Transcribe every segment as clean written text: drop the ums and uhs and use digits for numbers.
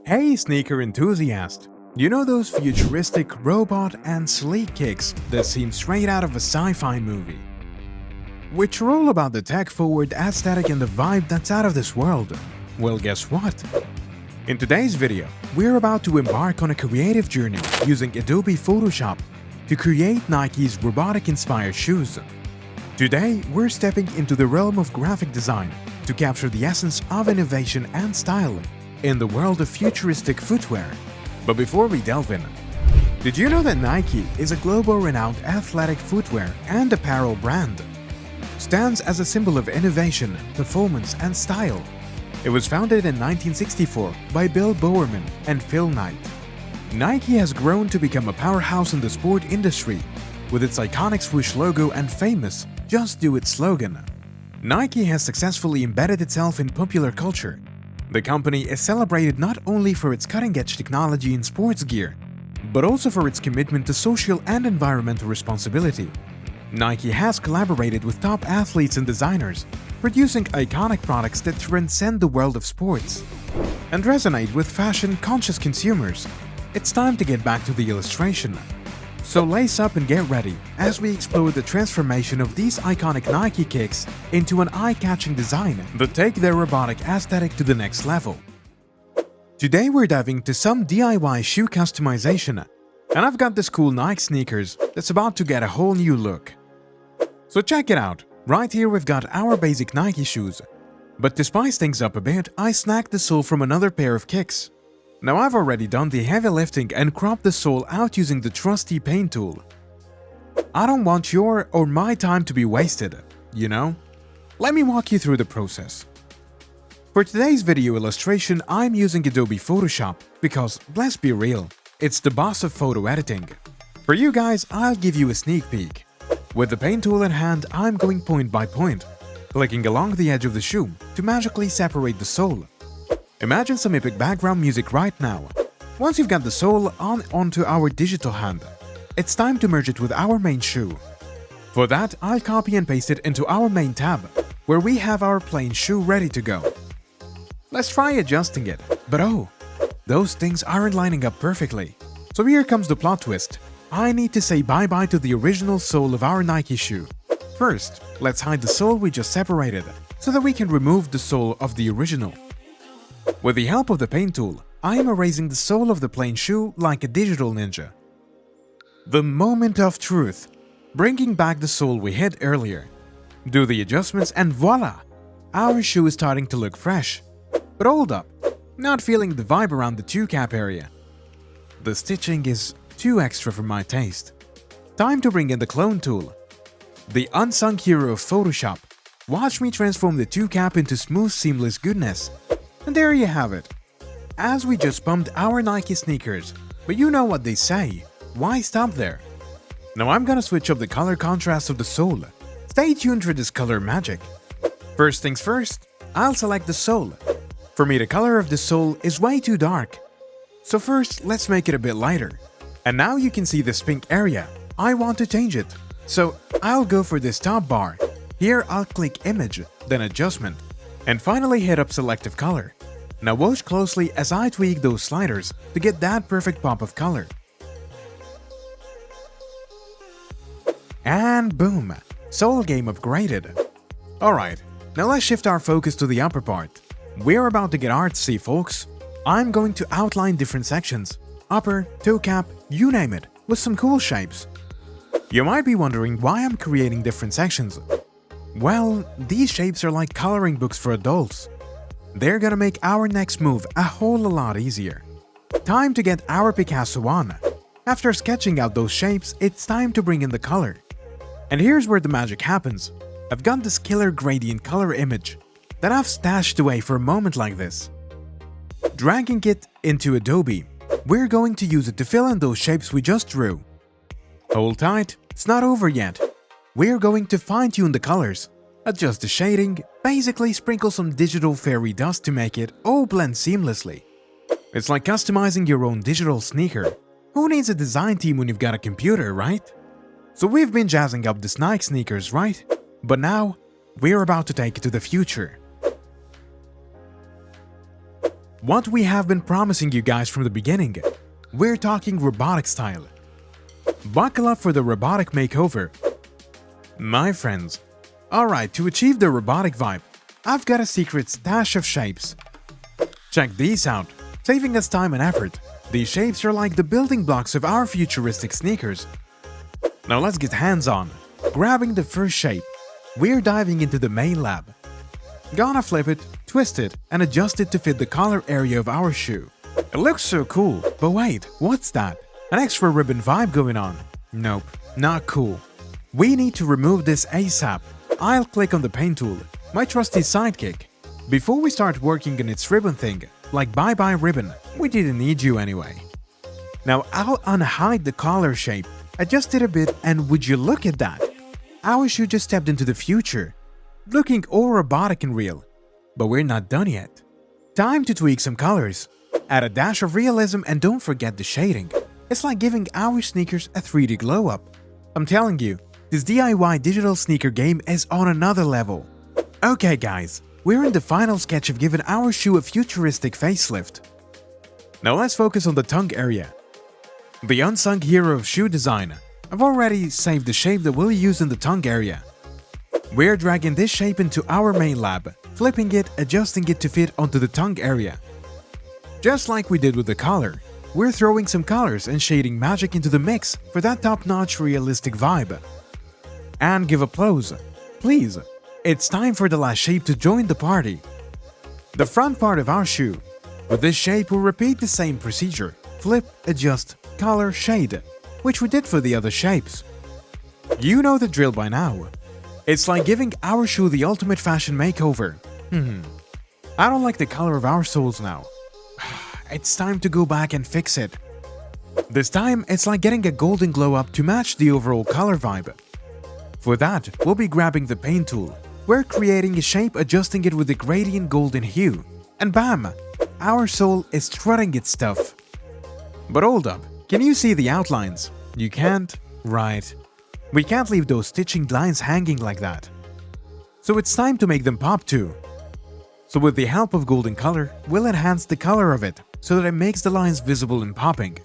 Hey sneaker enthusiast! You know those futuristic robot and sleek kicks that seem straight out of a sci-fi movie? Which are all about the tech-forward aesthetic and the vibe that's out of this world. Well, guess what? In today's video, we're about to embark on a creative journey using Adobe Photoshop to create Nike's robotic-inspired shoes. Today, we're stepping into the realm of graphic design to capture the essence of innovation and style in the world of futuristic footwear. But before we delve in, did you know that Nike is a global renowned athletic footwear and apparel brand? Stands as a symbol of innovation, performance, and style. It was founded in 1964 by Bill Bowerman and Phil Knight. Nike has grown to become a powerhouse in the sport industry, with its iconic swoosh logo and famous "Just Do It" slogan. Nike has successfully embedded itself in popular culture. The company is celebrated not only for its cutting-edge technology in sports gear, but also for its commitment to social and environmental responsibility. Nike has collaborated with top athletes and designers, producing iconic products that transcend the world of sports and resonate with fashion-conscious consumers. It's time to get back to the illustration. So lace up and get ready as we explore the transformation of these iconic Nike kicks into an eye-catching design that take their robotic aesthetic to the next level. Today we're diving into some DIY shoe customization, and I've got this cool Nike sneakers that's about to get a whole new look. So check it out, right here we've got our basic Nike shoes, but to spice things up a bit, I snagged the sole from another pair of kicks. Now I've already done the heavy lifting and cropped the sole out using the trusty paint tool. I don't want your or my time to be wasted, you know? Let me walk you through the process. For today's video illustration, I'm using Adobe Photoshop because, let's be real, it's the boss of photo editing. For you guys, I'll give you a sneak peek. With the paint tool in hand, I'm going point by point, clicking along the edge of the shoe to magically separate the sole. Imagine some epic background music right now. Once you've got the sole onto our digital hand, it's time to merge it with our main shoe. For that, I'll copy and paste it into our main tab, where we have our plain shoe ready to go. Let's try adjusting it, but oh, those things aren't lining up perfectly. So here comes the plot twist. I need to say bye-bye to the original sole of our Nike shoe. First, let's hide the sole we just separated, so that we can remove the sole of the original. With the help of the paint tool, I am erasing the sole of the plain shoe like a digital ninja. The moment of truth. Bringing back the sole we hid earlier. Do the adjustments and voila! Our shoe is starting to look fresh. But hold up, not feeling the vibe around the toe cap area. The stitching is too extra for my taste. Time to bring in the clone tool. The unsung hero of Photoshop. Watch me transform the toe cap into smooth, seamless goodness. And there you have it. As we just pumped our Nike sneakers, but you know what they say, why stop there? Now I'm gonna switch up the color contrast of the sole. Stay tuned for this color magic. First things first, I'll select the sole. For me, the color of the sole is way too dark. So first, let's make it a bit lighter. And now you can see this pink area. I want to change it. So I'll go for this top bar. Here I'll click Image, then Adjustment, and finally hit up Selective Color. Now watch closely as I tweak those sliders to get that perfect pop of color. And boom! Sole game upgraded. Alright, now let's shift our focus to the upper part. We're about to get artsy, folks. I'm going to outline different sections. Upper, toe cap, you name it, with some cool shapes. You might be wondering why I'm creating different sections. Well, these shapes are like coloring books for adults. They're gonna make our next move a whole lot easier. Time to get our Picasso on. After sketching out those shapes, it's time to bring in the color. And here's where the magic happens. I've got this killer gradient color image that I've stashed away for a moment like this. Dragging it into Adobe, we're going to use it to fill in those shapes we just drew. Hold tight, it's not over yet. We're going to fine-tune the colors, adjust the shading, basically sprinkle some digital fairy dust to make it all blend seamlessly. It's like customizing your own digital sneaker. Who needs a design team when you've got a computer, right? So we've been jazzing up the Nike sneakers, right? But now, we're about to take it to the future. What we have been promising you guys from the beginning. We're talking robotic style. Buckle up for the robotic makeover. My friends. Alright, to achieve the robotic vibe, I've got a secret stash of shapes. Check these out, saving us time and effort. These shapes are like the building blocks of our futuristic sneakers. Now let's get hands-on. Grabbing the first shape, we're diving into the main lab. Gonna flip it, twist it, and adjust it to fit the collar area of our shoe. It looks so cool, but wait, what's that? An extra ribbon vibe going on? Nope, not cool. We need to remove this ASAP. I'll click on the paint tool, my trusty sidekick. Before we start working on its ribbon thing, like bye-bye ribbon, we didn't need you anyway. Now I'll unhide the collar shape, adjust it a bit, and would you look at that? Our shoe just stepped into the future, looking all robotic and real. But we're not done yet. Time to tweak some colors. Add a dash of realism and don't forget the shading. It's like giving our sneakers a 3D glow up. I'm telling you, this DIY digital sneaker game is on another level. Okay guys, we're in the final sketch of giving our shoe a futuristic facelift. Now let's focus on the tongue area. The unsung hero of shoe design. I've already saved the shape that we'll use in the tongue area. We're dragging this shape into our main lab, flipping it, adjusting it to fit onto the tongue area. Just like we did with the collar, we're throwing some colors and shading magic into the mix for that top-notch realistic vibe. And give applause, please. It's time for the last shape to join the party. The front part of our shoe. With this shape, we'll repeat the same procedure. Flip, adjust, color, shade, which we did for the other shapes. You know the drill by now. It's like giving our shoe the ultimate fashion makeover. I don't like the color of our soles now. It's time to go back and fix it. This time, it's like getting a golden glow up to match the overall color vibe. For that, we'll be grabbing the paint tool. We're creating a shape, adjusting it with the gradient golden hue. And bam! Our sole is strutting its stuff. But hold up, can you see the outlines? You can't? Right. We can't leave those stitching lines hanging like that. So it's time to make them pop too. So with the help of golden color, we'll enhance the color of it so that it makes the lines visible and popping.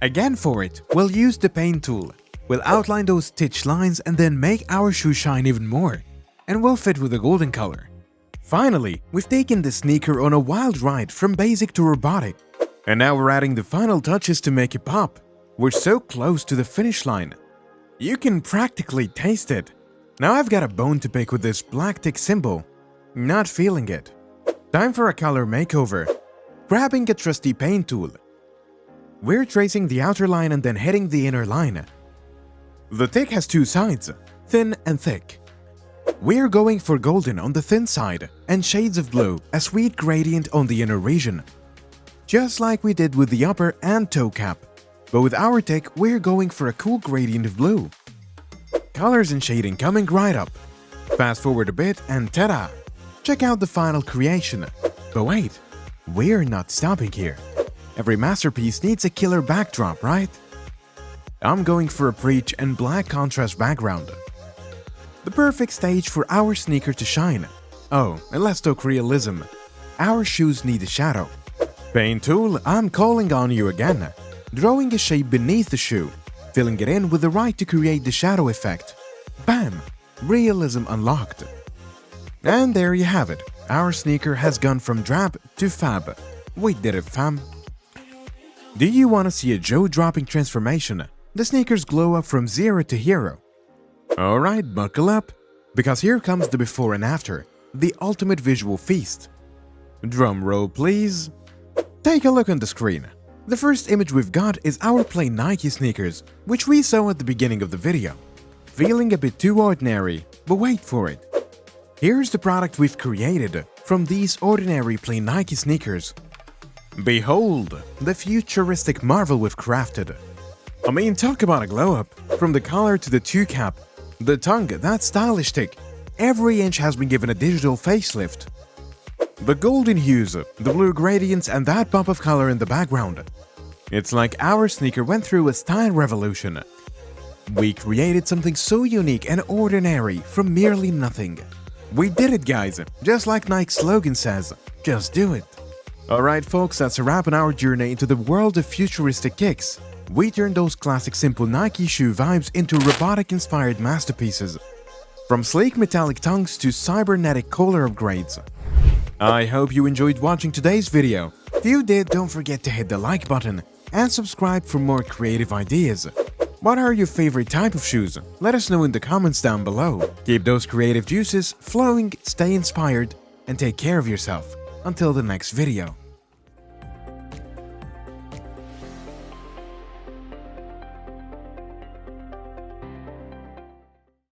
Again for it, we'll use the paint tool. We'll outline those stitch lines and then make our shoe shine even more. And we'll fit with the golden color. Finally, we've taken the sneaker on a wild ride from basic to robotic. And now we're adding the final touches to make it pop. We're so close to the finish line. You can practically taste it. Now I've got a bone to pick with this black tick symbol. Not feeling it. Time for a color makeover. Grabbing a trusty paint tool. We're tracing the outer line and then hitting the inner line. The tick has two sides, thin and thick. We're going for golden on the thin side and shades of blue, a sweet gradient on the inner region. Just like we did with the upper and toe cap. But with our tick, we're going for a cool gradient of blue. Colors and shading coming right up. Fast forward a bit and ta-da! Check out the final creation. But wait, we're not stopping here. Every masterpiece needs a killer backdrop, right? I'm going for a peach and black contrast background. The perfect stage for our sneaker to shine. Oh, and let's talk realism. Our shoes need a shadow. Paint tool, I'm calling on you again. Drawing a shape beneath the shoe, filling it in with the right to create the shadow effect. Bam! Realism unlocked. And there you have it. Our sneaker has gone from drab to fab. We did it, fam. Do you want to see a jaw-dropping transformation? The sneakers glow up from 0 to hero. Alright, buckle up, because here comes the before and after, the ultimate visual feast. Drum roll, please. Take a look on the screen. The first image we've got is our plain Nike sneakers, which we saw at the beginning of the video. Feeling a bit too ordinary, but wait for it. Here's the product we've created from these ordinary plain Nike sneakers. Behold, the futuristic marvel we've crafted. I mean, talk about a glow up. From the collar to the toe cap, the tongue, that stylish tick. Every inch has been given a digital facelift. The golden hues, the blue gradients, and that pop of color in the background. It's like our sneaker went through a style revolution. We created something so unique and ordinary from merely nothing. We did it, guys, just like Nike's slogan says, just do it. Alright folks, that's a wrap on our journey into the world of futuristic kicks. We turned those classic simple Nike shoe vibes into robotic-inspired masterpieces. From sleek metallic tongues to cybernetic collar upgrades. I hope you enjoyed watching today's video. If you did, don't forget to hit the like button and subscribe for more creative ideas. What are your favorite type of shoes? Let us know in the comments down below. Keep those creative juices flowing, stay inspired, and take care of yourself. Until the next video.